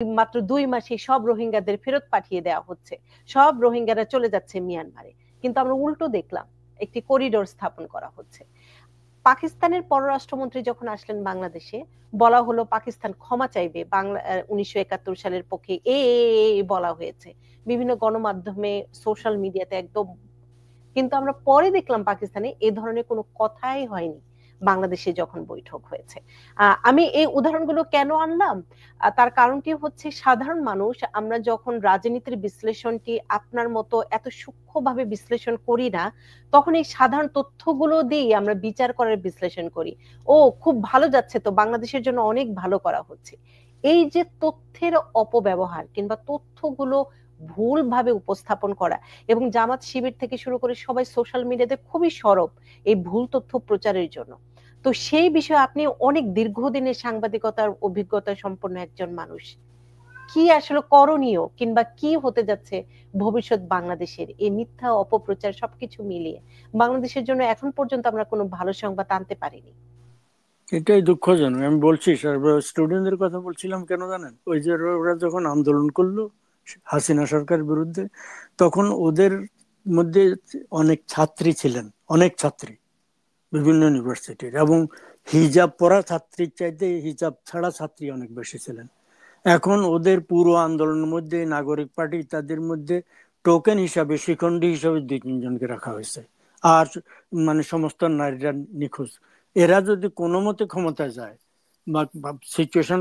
মাত্র 2 মাসে সব রোহিঙ্গাদের ফেরত পাঠিয়ে দেওয়া হচ্ছে, সব রোহিঙ্গারা চলে যাচ্ছে মিয়ানমারে। কিন্তু আমরা উল্টো দেখলাম, একটি করিডোর স্থাপন করা হচ্ছে। পাকিস্তানের পররাষ্ট্রমন্ত্রী যখন আসলেন বাংলাদেশে, বলা হলো পাকিস্তান ক্ষমা চাইবে, বাংলা 1971 সালের পক্ষে বলা হয়েছে বিভিন্ন গণমাধ্যমে, সোশ্যাল মিডিয়াতে একদম। কিন্তু আমরা পরে দেখলাম পাকিস্তানে এ ধরনের কোনো কথাই হয়নি বাংলাদেশে যখন বৈঠক হয়েছে। আমি এই উদাহরণগুলো কেন আনলাম, তার কারণটি হচ্ছে সাধারণ মানুষ আমরা যখন রাজনীতির বিশ্লেষণটি আপনার মতো এত সূক্ষ্মভাবে বিশ্লেষণ করি না, তখন এই সাধারণ তথ্যগুলো দিয়ে আমরা বিচার করার বিশ্লেষণ করি। ও খুব ভালো যাচ্ছে, তো বাংলাদেশের জন্য অনেক ভালো করা হচ্ছে। এই যে তথ্যের অপব্যবহার কিংবা তথ্যগুলো ভুলভাবে উপস্থাপন করা, এবং জামাত শিবির থেকে শুরু করে সবাই সোশ্যাল মিডিয়াতে খুবই সরব এই ভুল তথ্য প্রচারের জন্য। তো সেই বিষয়ে আপনি অনেক দীর্ঘদিনের সাংবাদিকতার অভিজ্ঞতা সম্পন্ন একজন মানুষ, কি আসলে করণীয় কিংবা কি হতে যাচ্ছে ভবিষ্যৎ বাংলাদেশের এই মিথ্যা অপপ্রচার সবকিছু মিলিয়ে? বাংলাদেশের জন্য এখন পর্যন্ত আমরা কোনো ভালো সংবাদ আনতে পারিনি। এটাই দুঃখজনক। আমি বলছি স্যার, স্টুডেন্টদের কথা বলছিলাম কেন জানেন? ওই যে ওরা যখন আন্দোলন করলো হাসিনা সরকারের বিরুদ্ধে, তখন ওদের মধ্যে অনেক ছাত্রী ছিলেন, অনেক ছাত্রী বিভিন্ন ইউনিভার্সিটির, এবং হিজাব পরা ছাত্রীর চাইতে হিজাব ছাড়া ছাত্রী অনেক বেশি ছিলেন। এখন ওদের পুরো আন্দোলনের মধ্যে নাগরিক পার্টি তাদের মধ্যে টোকেন হিসাবে, শিখণ্ডী হিসাবে 2-3 জনকে রাখা হয়েছে। আর মানে সমস্ত নারীরা নিখোঁজ। এরা যদি কোনো মতে ক্ষমতায় যায় বা সিচুয়েশন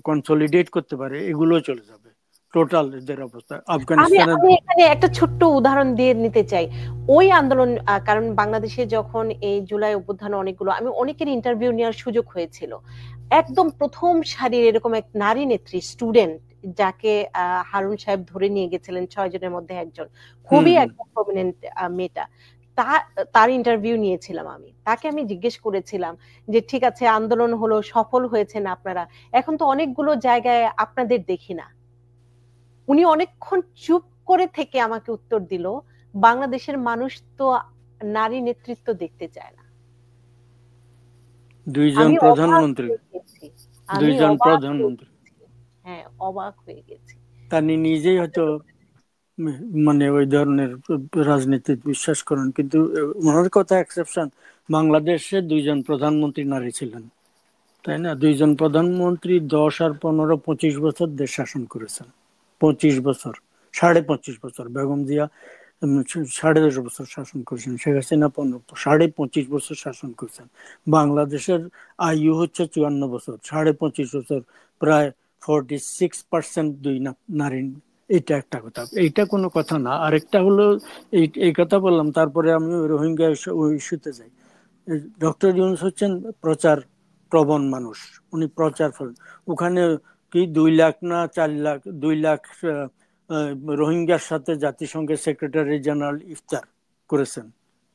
কনসলিডেট করতে পারে, এগুলো চলে যাবে টোটাল এদের অবস্থা। আমি আফগানিস্তানের আমি এখানে একটা ছোট্ট উদাহরণ দিয়ে নিতে চাই। ওই আন্দোলন, কারণ বাংলাদেশে যখন এই জুলাই অভ্যুত্থান অনেকগুলো, আমি অনেকের ইন্টারভিউ নেওয়ার সুযোগ হয়েছিল, একদম প্রথম সারির এরকম এক নারী নেত্রী স্টুডেন্ট, যাকে হারুন সাহেব ধরে নিয়ে গেছিলেন 6 জনের মধ্যে একজন, হুম খুবই হুম একটা প্রমিনেন্ট মেয়েটা। তার ইন্টারভিউ নিয়েছিলাম আমি, তাকে আমি জিজ্ঞেস করেছিলাম যে ঠিক আছে আন্দোলন হলো, সফল হয়েছেন আপনারা, এখন তো অনেকগুলো জায়গায় আপনাদের দেখি না। উনি অনেকক্ষণ চুপ করে থেকে আমাকে উত্তর দিল, বাংলাদেশের মানুষ তো নারী নেতৃত্ব দেখতে চায় না। দুইজন আমি অবাক প্রধানমন্ত্রী, হয়ে গেছি, আমি দুইজন অবাক হয়ে প্রধানমন্ত্রী গেছি। হ্যাঁ, অবাক হয়ে গেছি। তার নিজেই হয়তো মানে ওই ধরনের রাজনীতি বিশ্বাস করেন, কিন্তু ওনার কথা এক্সেপশন। বাংলাদেশে 2জন প্রধানমন্ত্রী নারী ছিলেন, তাই না? 2জন প্রধানমন্ত্রী 10 আর 15, 25 বছর দেশ শাসন করেছেন। 25 বছর, 25.5 বছর। বেগম জিয়া 10.5 বছর শাসন করেছেন, শেখ হাসিনা 25.5 বছর শাসন করেছেন। বাংলাদেশের আয়ু হচ্ছে 54 বছর, 25.5 বছর, প্রায় 46% নারী। এটা একটা কথা, এইটা কোনো কথা না। আরেকটা হলো, এই কথা বললাম, তারপরে আমি রোহিঙ্গা ইস্যুতে যাই। ডক্টর ইউনূস হচ্ছেন প্রচার প্রবণ মানুষ, উনি প্রচার করেন। ওখানে কি 2 লাখ না 4 লাখ, 2 লাখ রোহিঙ্গার সাথে জাতিসংঘের সেক্রেটারি জেনারেল ইফতার করেছেন।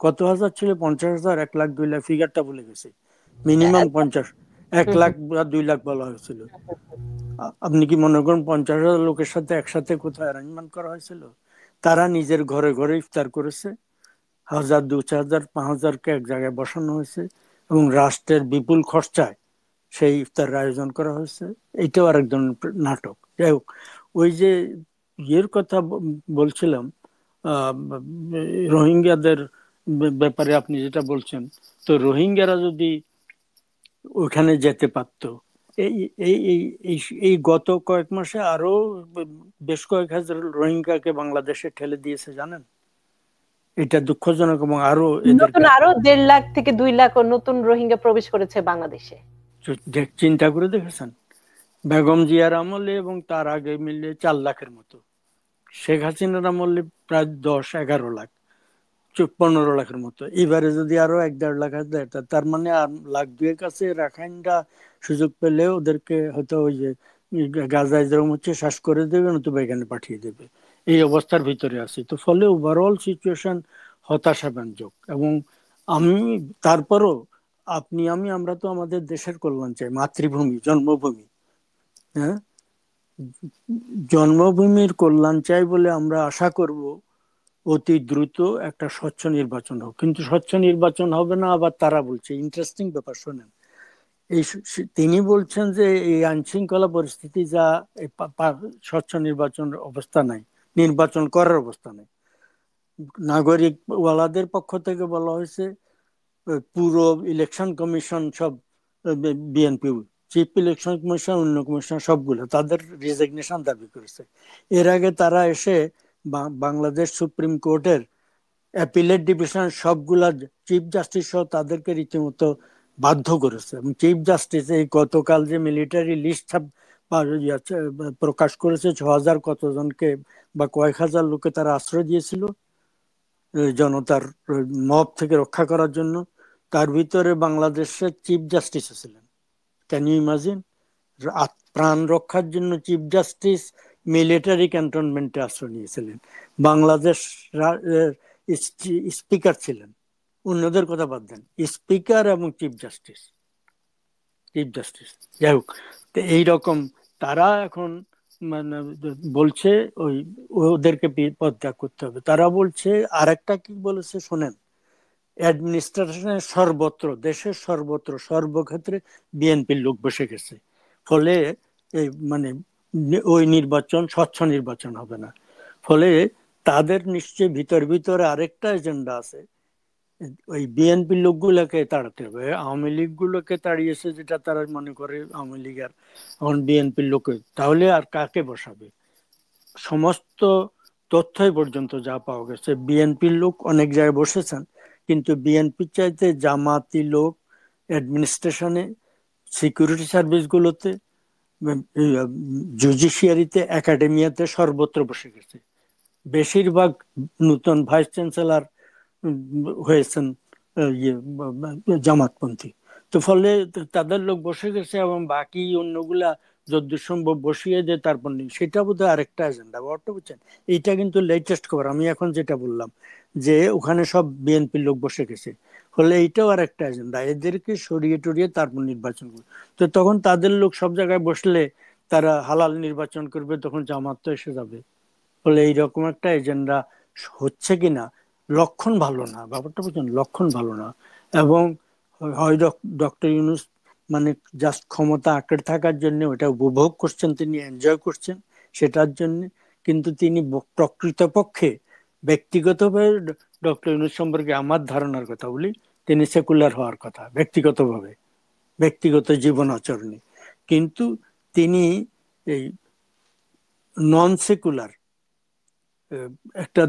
কত হাজার ছিল? 50,000, 1 লাখ, 2 লাখ, ফিগারটা ভুলে গেছি। মিনিমাম 50, এক হুম, লাখ হুম, বা 2 লাখ বলা হয়েছিল। আপনি কি মনে করেন 50,000 লোকের সাথে একসাথে কোথায় অ্যারেঞ্জমেন্ট করা হয়েছিল? তারা নিজের ঘরে ঘরে ইফতার করেছে। 1,000, 2,000, 5,000কে এক জায়গায় বসানো হয়েছে এবং রাষ্ট্রের বিপুল খরচায় সেই ইফতার আয়োজন করা হয়েছে। এইটাও আরেক ধরনের নাটক। যাই হোক, ওই যে ইয়ের কথা বলছিলাম, আহ, রোহিঙ্গাদের ব্যাপারে আপনি যেটা বলছেন, তো রোহিঙ্গারা যদি ওখানে যেতে পারতো, এই এই এই এই এই গত কয়েক মাসে আরো বেশ কয়েক হাজার রোহিঙ্গাকে বাংলাদেশে ঠেলে দিয়েছে, জানেন? এটা দুঃখজনক। এবং আরো এদেরকে নতুন আরো 1.5 লাখ থেকে 2 লাখ নতুন রোহিঙ্গা প্রবেশ করেছে বাংলাদেশে। চিন্তা করে দেখেছেন? বেগম জিয়ার আমলে এবং তার আগে মিলে 4 লাখের মতো, শেখ হাসিনার আমলে প্রায় 10-11 লাখ, 15 লাখের মতো। এবারে যদি আরো 1-1.5 লাখ দেয়, তার মানে আর লাখ দুয়েক কাছে রাখাইনরা সুযোগ পেলে ওদেরকে হয়তো ওই যে গাজায় যেরকম হচ্ছে শ্বাস করে দেবে, নতুবা এখানে পাঠিয়ে দেবে। এই অবস্থার ভিতরে আছি। তো ফলে ওভারঅল সিচুয়েশন হতাশাব্যঞ্জক। এবং আমি তারপরও আমরা তো আমাদের দেশের কল্যাণ চাই, মাতৃভূমি, জন্মভূমি, হ্যাঁ, জন্মভূমির কল্যাণ চাই বলে আমরা আশা করব অতি দ্রুত একটা স্বচ্ছ নির্বাচন হোক। কিন্তু স্বচ্ছ নির্বাচন হবে না, আবার তারা বলছে, ইন্টারেস্টিং ব্যাপার শোনেন, তিনি বলছেন যে এই আইন শৃঙ্খলা পরিস্থিতি যা, স্বচ্ছ নির্বাচনের অবস্থা নাই, নির্বাচন করার অবস্থা নাই। নাগরিক ওয়ালাদের পক্ষ থেকে বলা হয়েছে পুরো ইলেকশন কমিশন সব বিএনপি, চিফ ইলেকশন কমিশন, অন্য কমিশন সবগুলো তাদের রিজিগনেশন দাবি করেছে। এর আগে তারা এসে বাংলাদেশ সুপ্রিম কোর্টের অ্যাপিলেট ডিভিশন সবগুলা চিফ জাস্টিস সহ তাদেরকে রীতিমতো বাধ্য করেছে। এবং চিফ জাস্টিস এই গতকাল যে মিলিটারি লিস্ট প্রকাশ করেছে, 6,000 কতজনকে বা কয়েক হাজার লোকে তারা আশ্রয় দিয়েছিল জনতার মব থেকে রক্ষা করার জন্য, তার ভিতরে বাংলাদেশের চিফ জাস্টিস ছিলেন। Can you imagine? প্রাণ রক্ষার জন্য চিফ জাস্টিস মিলিটারি ক্যান্টনমেন্টে আশ্রয় নিয়েছিলেন। বাংলাদেশ স্পিকার ছিলেন, অন্যদের কথা বাদ দেন, স্পিকার এবং চিফ জাস্টিস। যাই হোক, তো এইরকম তারা এখন মানে বলছে ওদেরকে পদত্যাগ করতে হবে। তারা বলছে আরেকটা কি বলেছে শোনেন, অ্যাডমিনিস্ট্রেশনের সর্বত্র, দেশের সর্বত্র সর্বক্ষেত্রে বিএনপির লোক বসে গেছে। ফলে এই মানে ওই নির্বাচন স্বচ্ছ নির্বাচন হবে না। ফলে তাদের নিশ্চয়ই ভিতরে আরেকটা এজেন্ডা আছে, ওই বিএনপির লোকগুলোকে তাড়াতে হবে। আওয়ামী লীগ গুলোকে তাড়িয়েছে যেটা তারা মনে করে আওয়ামী লীগ, আর এখন বিএনপির লোকে, তাহলে আর কাকে বসাবে? সমস্ত তথ্যই পর্যন্ত যা পাওয়া গেছে, বিএনপির লোক অনেক জায়গায় বসেছেন, কিন্তু বিএনপির চাইতে জামাতি লোক অ্যাডমিনিস্ট্রেশনে, সিকিউরিটি সার্ভিস গুলোতে, জুডিশিয়ারিতে, একাডেমিয়াতে সর্বত্র বসে গেছে। বেশিরভাগ নতুন ভাইস চ্যান্সেলর হয়েছেন জামাতপন্থী। তো ফলে তাদের লোক বসে গেছে, এবং বাকি অন্যগুলা যতদূর সম্ভব বসিয়ে দেয় তারপর নেই, সেটা বোধহয় আরেকটা এজেন্ডা। ব্যাপারটা বুঝছেন? এইটা কিন্তু লেটেস্ট খবর, আমি এখন যেটা বললাম যে ওখানে সব বিএনপির লোক বসে গেছে। ফলে এইটাও আর একটা এজেন্ডা, এদেরকে সরিয়ে টরিয়ে তারপর নির্বাচন করবে। তো তখন তাদের লোক সব জায়গায় বসলে তারা হালাল নির্বাচন করবে, তখন জামাত তো এসে যাবে। ফলে এইরকম একটা এজেন্ডা হচ্ছে কিনা, লক্ষণ ভালো না। ব্যাপারটা বুঝছেন? লক্ষণ ভালো না। এবং হয় ডক্টর ইউনূস মানে জাস্ট ক্ষমতা আঁকড়ে থাকার জন্য ওটা উপভোগ করছেন, তিনি এনজয় করছেন সেটার জন্য। কিন্তু তিনি প্রকৃতপক্ষে ব্যক্তিগতভাবে ডক্টর ইউনূস সম্পর্কে আমার ধারণার কথা বলি, তিনি সেকুলার হওয়ার কথা ব্যক্তিগতভাবে, ব্যক্তিগত জীবন আচরণে। কিন্তু তিনি এই নন সেকুলার একটা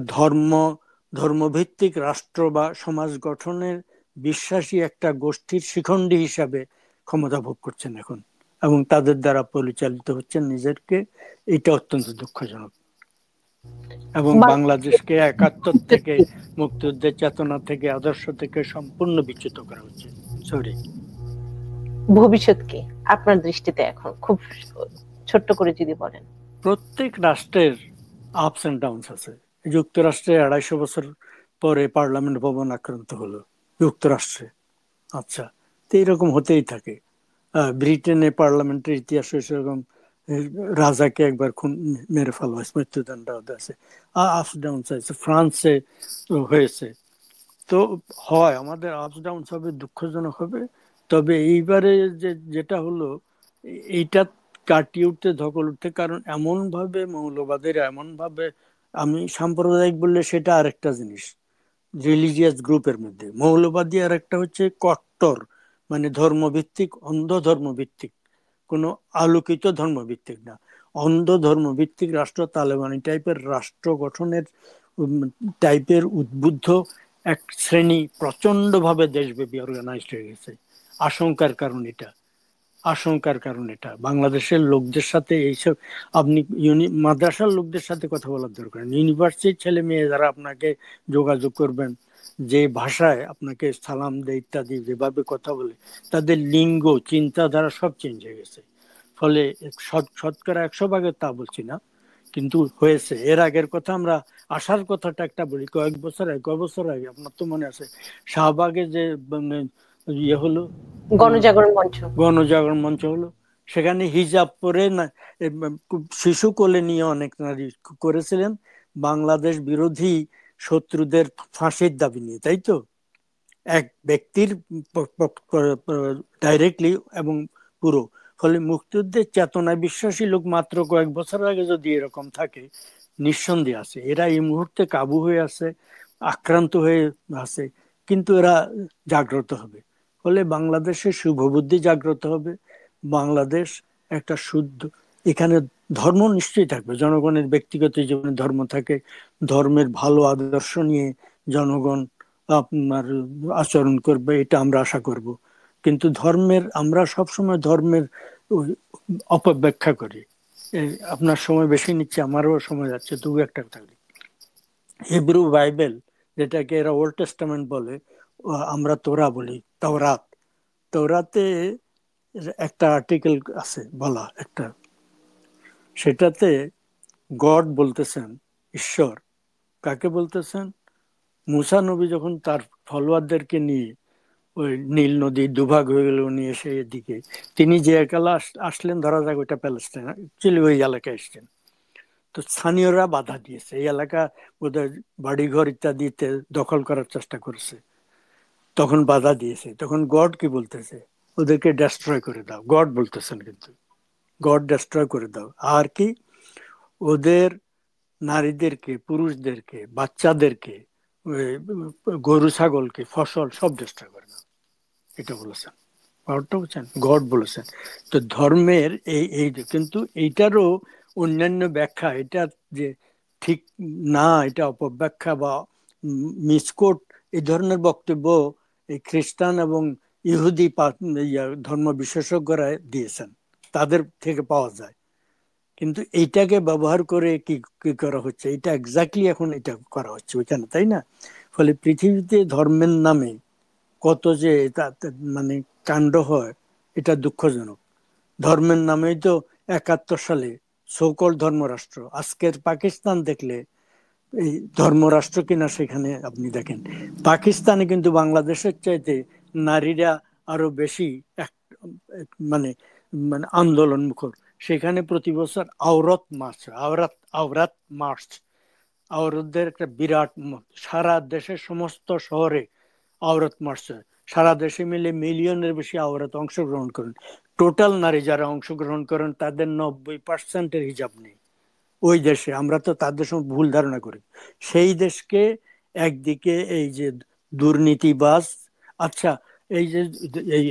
ধর্মভিত্তিক রাষ্ট্র বা সমাজ গঠনের বিশ্বাসী একটা গোষ্ঠীর শিখণ্ডী হিসাবে ক্ষমতা ভোগ করছেন এখন, এবং তাদের দ্বারা পরিচালিত হচ্ছেন নিজেকে। এটা অত্যন্ত দুঃখজনক। এবং বাংলাদেশকে একাত্তর থেকে, মুক্তিযুদ্ধের চেতনা থেকে, আদর্শ থেকে সম্পূর্ণ বিচ্যুত করা হচ্ছে। সরি। ভবিষ্যৎ কি আপনার দৃষ্টিতে এখন, খুব ছোট্ট করে যদি বলেন? প্রত্যেক রাষ্ট্রের আপস এন্ড ডাউনস আছে। যুক্তরাষ্ট্রে 250 বছর পরে পার্লামেন্ট ভবন আক্রান্ত হলো যুক্তরাষ্ট্রে। আচ্ছা, তো এইরকম হতেই থাকে। ব্রিটেনে পার্লামেন্টের ইতিহাস সেরকম, রাজাকে একবার খুন মেরে ফেলা হয়েছে, মৃত্যুদণ্ড আছে। আপস ডাউনস আছে, ফ্রান্সে হয়েছে। তো হয়, আমাদের আপস ডাউনস হবে, দুঃখজনক হবে। তবে এইবারে যেটা হলো, এইটা কাটিয়ে উঠতে, ধকল উঠতে, কারণ এমন ভাবে মৌলবাদের, এমন ভাবে, আমি সাম্প্রদায়িক বললে সেটা আরেকটা জিনিস, রিলিজিয়াস গ্রুপের মধ্যে মৌলবাদী, আর একটা হচ্ছে কট্টর, মানে ধর্মভিত্তিক, অন্ধ ধর্মভিত্তিক, কোনো আলোকিত ধর্মভিত্তিক না, অন্ধ ধর্মভিত্তিক রাষ্ট্র, তালেবানি টাইপের রাষ্ট্র গঠনের টাইপের উদ্বুদ্ধ এক শ্রেণী প্রচন্ড ভাবে দেশব্যাপী অর্গানাইজড হয়ে গেছে। আশঙ্কার কারণ এটা বাংলাদেশের লোকদের সাথে এইসব, আপনি মাদ্রাসার লোকদের সাথে কথা বলার দরকার, ইউনিভার্সিটির ছেলে মেয়ে যারা আপনাকে যোগাযোগ করবেন, যে ভাষায় আপনাকে সালাম দেয় ইত্যাদি, যেভাবে কথা বলে, তাদের লিঙ্গ, চিন্তাধারা সব চেঞ্জ হয়ে গেছে। ফলে শতকরা 100 ভাগের তা বলছি না, কিন্তু হয়েছে। এর আগের কথা, আমরা আসার কথাটা একটা বলি, কয়েক বছর আগে আপনার তো মনে আছে, শাহবাগে যে ইয়ে হলো, গণজাগরণ মঞ্চ হলো, সেখানে হিজাব পরে না শিশু কোলে নিয়ে অনেক নারী করেছিলেন বাংলাদেশ বিরোধী শত্রুদের ফাঁসির দাবি নিয়ে, তাই তো? এক ব্যক্তির ডাইরেক্টলি এবং পুরো। ফলে মুক্তিযুদ্ধের চেতনায় বিশ্বাসী লোক মাত্র কয়েক বছর আগে যদি এরকম থাকে, নিঃসন্দেহে আছে এরা এই মুহূর্তে কাবু হয়ে আছে, আক্রান্ত হয়ে আছে, কিন্তু এরা জাগ্রত হবে। ফলে বাংলাদেশের শুভবুদ্ধি জাগ্রত হবে। বাংলাদেশ একটা শুদ্ধ, এখানে ধর্ম নিশ্চয়ই থাকবে, জনগণের ব্যক্তিগত জীবনে ধর্ম থাকে, ধর্মের ভালো আদর্শ নিয়ে জনগণ আপনার আচরণ করবে, এটা আমরা আশা করব। কিন্তু ধর্মের, আমরা সবসময় ধর্মের অপব্যাখ্যা করি। আপনার সময় বেশি নিচ্ছে, আমারও সময় যাচ্ছে, তবু একটা থাকবে। হিব্রু বাইবেল, যেটাকে এরা ওল্ড টেস্টামেন্ট বলে, আমরা তোরা বলি তাওরাত। তাওরাতে একটা আর্টিকেল আছে বলা একটা, সেটাতে গড বলতেছেন, ঈশ্বর কাকে বলতেছেন? মুসা নবী যখন তার ফলোয়ারদেরকে নিয়ে ওই নীল নদী দুভাগ হয়ে গেল, নিয়ে এসে এদিকে তিনি যে একালা আসলেন, ধরা যাক ওইটা প্যালেস্টাইন, অ্যাকচুয়ালি ওই এলাকায় এসছেন, তো স্থানীয়রা বাধা দিয়েছে, এই এলাকা বোধহয় বাড়িঘর ইত্যাদিতে দখল করার চেষ্টা করেছে, তখন বাধা দিয়েছে। তখন গড কি বলতেছে? ওদেরকে ডেস্ট্রয় করে দাও, গড বলতেছেন, কিন্তু গড ডেস্ট্রয় করে দাও। আর কি, ওদের নারীদেরকে, পুরুষদেরকে, বাচ্চাদেরকে, গরু ছাগলকে, ফসল সব ডেস্ট্রয় করে দাও, এটা বলেছেন। পাওয়ারটা বুঝছেন, গড বলেছেন। তো ধর্মের এই এই কিন্তু এইটারও অন্যান্য ব্যাখ্যা, এটা যে ঠিক না, এটা অপব্যাখ্যা বা মিসকোট, এই ধরনের বক্তব্য এই খ্রিস্টান এবং ইহুদি ধর্ম বিশেষজ্ঞরা দিয়েছেন, তাদের থেকে পাওয়া যায়। কিন্তু এইটাকে ব্যবহার করে কি কি করা হচ্ছে, এটা এক্স্যাক্টলি এখন এটা করা হচ্ছে ওইখানে, তাই না? ফলে পৃথিবীতে ধর্মের নামে কত যে মানে কাণ্ড হয়, এটা দুঃখজনক। ধর্মের নামেই তো 71 সালে সকল ধর্মরাষ্ট্র, আজকের পাকিস্তান দেখলে এই ধর্মরাষ্ট্র কিনা, সেখানে আপনি দেখেন পাকিস্তানে কিন্তু বাংলাদেশের চাইতে নারীরা আরো বেশি মানে মানে আন্দোলন মুখর। সেখানে প্রতি বছর আওরত মার্চ, আওরাত মার্চ, আওরতদের একটা বিরাট সারা দেশের সমস্ত শহরে আওরত মার্চ হয়। সারা দেশে মিলে মিলিয়নের বেশি আওরত অংশগ্রহণ করেন। টোটাল নারী যারা অংশগ্রহণ করেন তাদের 90%-এর হিজাব নেই ওই দেশে। আমরা তো তাদের সঙ্গে ভুল ধারণা করি। সেই দেশকে একদিকে এই যে দুর্নীতিবাজ, আচ্ছা এই যে এই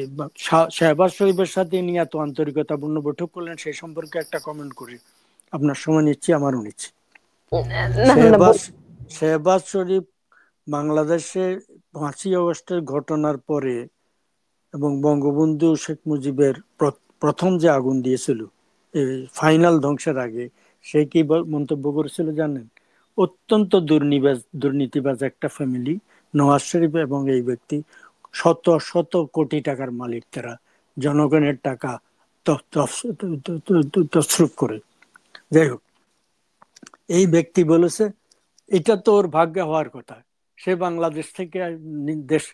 শাহবাজ শরীফের সাথে নিয়ে এত আন্তরিকতাপূর্ণ বৈঠক করলেন, সেই সম্পর্কে একটা কমেন্ট করি, আপনার সময় নিচ্ছি, আমারও নিচ্ছি। না না শেহবাজ শেহবাজ শরীফ বাংলাদেশে 5ই আগস্টের ঘটনার পরে এবং বঙ্গবন্ধু শেখ মুজিবের প্রথম যে আগুন দিয়েছিল ফাইনাল ধ্বংসের আগে, সে কি মন্তব্য করেছিল জানেন? অত্যন্ত দুর্নীতিবাজ একটা ফ্যামিলি, নওয়াজ শরীফ এবং এই ব্যক্তি শত শত কোটি টাকার মালিক, তারা জনগণের টাকা তছরূপ করে। যাই হোক, এই ব্যক্তি বলেছে এটা তো ওর ভাগ্যে হওয়ার কথা, সে বাংলাদেশ থেকে দেশ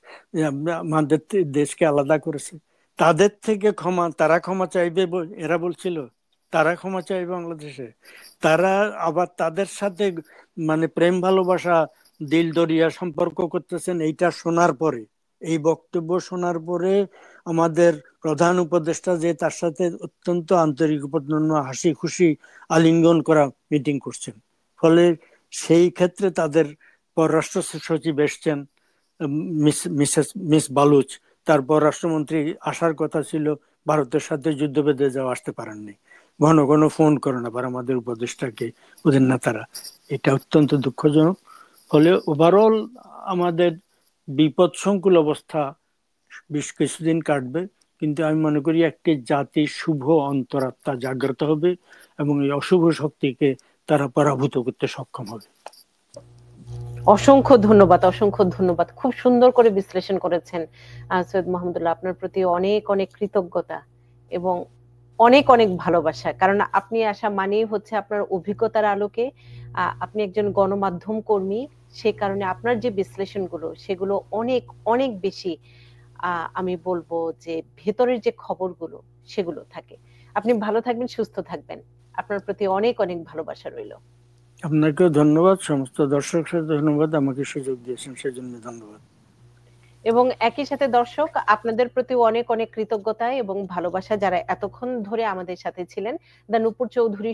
আমাদের দেশকে আলাদা করেছে, তাদের থেকে ক্ষমা, তারা ক্ষমা চাইবে, এরা বলছিল তারা ক্ষমা চাইবে বাংলাদেশে। তারা আবার তাদের সাথে মানে প্রেম ভালোবাসা দিল দরিয়া সম্পর্ক করতেছেন। এইটা শোনার পরে, এই বক্তব্য শোনার পরে আমাদের প্রধান উপদেষ্টা যে তার সাথে অত্যন্ত আন্তরিক হাসি খুশি আলিঙ্গন করা মিটিং করছেন। ফলে সেই ক্ষেত্রে তাদের পররাষ্ট্র সচিব এসছেন, মিস বালুচ, তার পররাষ্ট্রমন্ত্রী আসার কথা ছিল, ভারতের সাথে যুদ্ধ বেঁধে যাওয়া, আসতে পারেননি। ঘন ঘন ফোন করেন আবার আমাদের উপদেষ্টাকে, ওদের নেতারা। এটা অত্যন্ত দুঃখজনক। ফলে ওভারঅল আমাদের বিপদ সংকুল অবস্থা বেশ কিছুদিন কাটবে, কিন্তু আমি মনে করি একটি জাতির শুভ অন্তরাত্মা জাগ্রত হবে এবং এই অশুভ শক্তিকে তারা পরাভূত করতে সক্ষম হবে। অসংখ্য ধন্যবাদ, অসংখ্য ধন্যবাদ। খুব সুন্দর করে বিশ্লেষণ করেছেন সৈয়দ মাহমুদুল্লাহ। আপনার প্রতি অনেক অনেক কৃতজ্ঞতা এবং অনেক অনেক ভালোবাসা। কারণ আপনি আসা মানেই হচ্ছে আপনার অভিজ্ঞতার আলোকে, আপনি একজন গণমাধ্যম কর্মী, সে কারণে আপনার যে বিশ্লেষণগুলো সেগুলো অনেক অনেক বেশি আমি বলবো যে ভেতরের যে খবরগুলো সেগুলো থাকে। আপনি ভালো থাকবেন, সুস্থ থাকবেন। আপনার প্রতি অনেক অনেক ভালোবাসা রইল। আপনাকেও ধন্যবাদ, সমস্ত দর্শকদের ধন্যবাদ, আমাকে সুযোগ দিয়েছেন সেজন্য ধন্যবাদ। এবং একই সাথে দর্শক আপনাদের প্রতি অনেক অনেক কৃতজ্ঞতা এবং ভালোবাসা, যারা এতক্ষণ ধরে আমাদের সাথে ছিলেন। দা নূপুর চৌধুরী